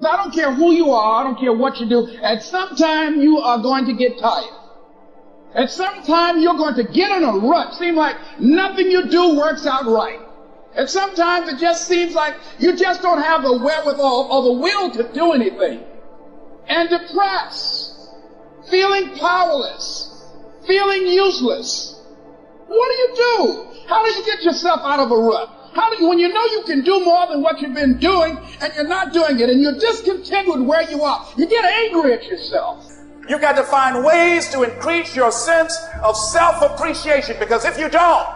I don't care who you are, I don't care what you do, at some time you are going to get tired. At some time you're going to get in a rut. Seem like nothing you do works out right. And sometimes it just seems like you just don't have the wherewithal or the will to do anything. And depressed, feeling powerless, feeling useless. What do you do? How do you get yourself out of a rut? How do you, when you know you can do more than what you've been doing and you're not doing it and you're discontent with where you are, you get angry at yourself. You've got to find ways to increase your sense of self-appreciation, because if you don't,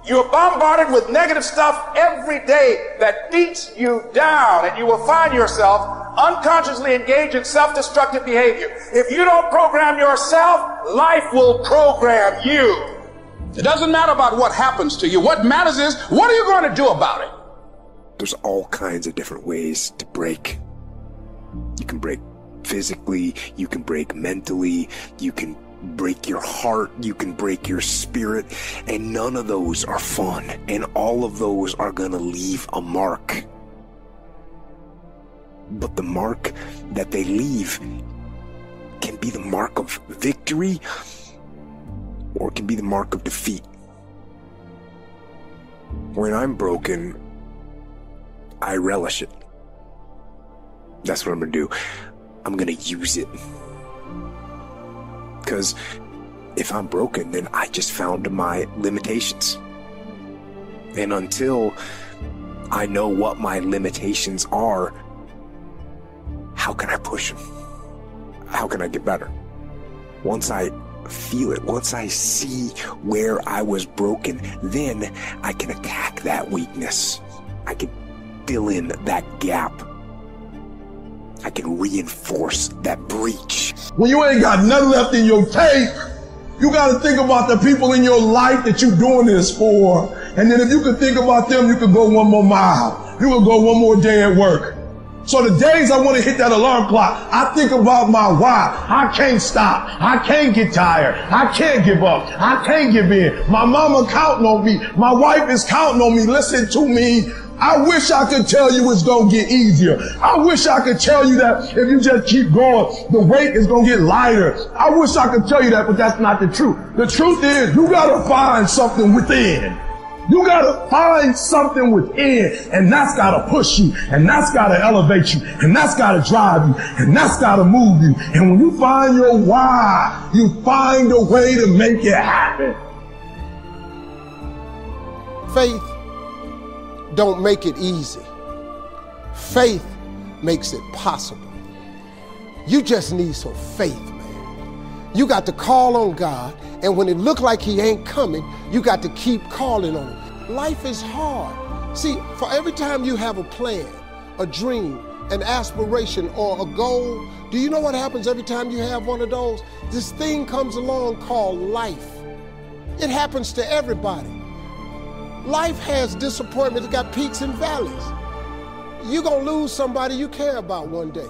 you're bombarded with negative stuff every day that beats you down, and you will find yourself unconsciously engaged in self-destructive behavior. If you don't program yourself, life will program you. It doesn't matter about what happens to you. What matters is, what are you going to do about it? There's all kinds of different ways to break. You can break physically, you can break mentally, you can break your heart, you can break your spirit, and none of those are fun, and all of those are gonna leave a mark. But the mark that they leave can be the mark of victory, or it can be the mark of defeat. When I'm broken, I relish it. That's what I'm gonna do. I'm gonna use it. Because if I'm broken, then I just found my limitations. And until I know what my limitations are, how can I push them? How can I get better? Once I feel it, once I see where I was broken, then I can attack that weakness. I can fill in that gap. I can reinforce that breach. When you ain't got nothing left in your tank, you got to think about the people in your life that you're doing this for. And then if you could think about them, you could go one more mile. You could go one more day at work. So the days I want to hit that alarm clock, I think about my why. I can't stop. I can't get tired. I can't give up. I can't give in. My mama counting on me. My wife is counting on me. Listen to me. I wish I could tell you it's going to get easier. I wish I could tell you that if you just keep going, the weight is going to get lighter. I wish I could tell you that, but that's not the truth. The truth is, you got to find something within. You got to find something within, and that's got to push you, and that's got to elevate you, and that's got to drive you, and that's got to move you. And when you find your why, you find a way to make it happen. Faith don't make it easy. Faith makes it possible. You just need some faith, man. You got to call on God, and when it look like he ain't coming, you got to keep calling on him. Life is hard. See, for every time you have a plan, a dream, an aspiration, or a goal, do you know what happens every time you have one of those? This thing comes along called life. It happens to everybody. Life has disappointments. It got peaks and valleys. You're going to lose somebody you care about one day.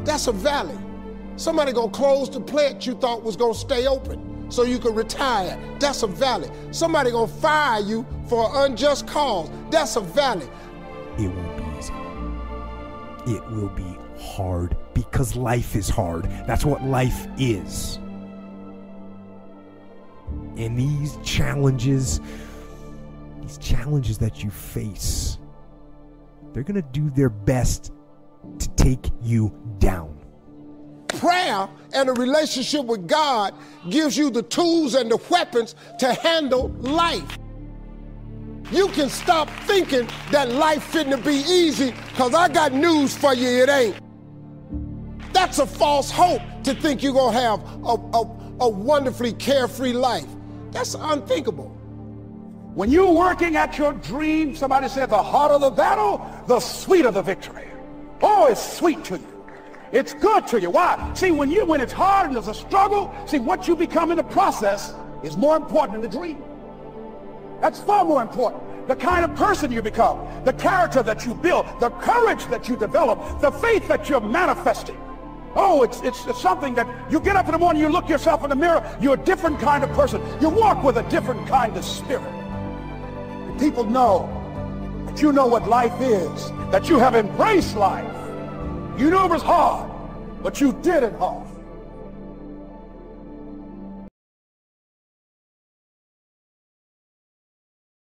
That's a valley. Somebody going to close the plant you thought was going to stay open so you could retire. That's a valley. Somebody going to fire you for an unjust cause. That's a valley. It won't be easy. It will be hard because life is hard. That's what life is. And these challenges that you face, they're going to do their best to take you down. Prayer and a relationship with God gives you the tools and the weapons to handle life. You can stop thinking that life fitting to be easy, because I got news for you, it ain't. That's a false hope to think you're going to have a wonderfully carefree life. That's unthinkable. When you're working at your dream, somebody said the harder the battle, the sweeter the victory. Oh, it's sweet to you. It's good to you. Why? See, when it's hard and there's a struggle, see, what you become in the process is more important than the dream. That's far more important. The kind of person you become, the character that you build, the courage that you develop, the faith that you're manifesting. Oh, it's something that you get up in the morning, you look yourself in the mirror, you're a different kind of person. You walk with a different kind of spirit. And people know that you know what life is, that you have embraced life. You knew it was hard, but you did it hard.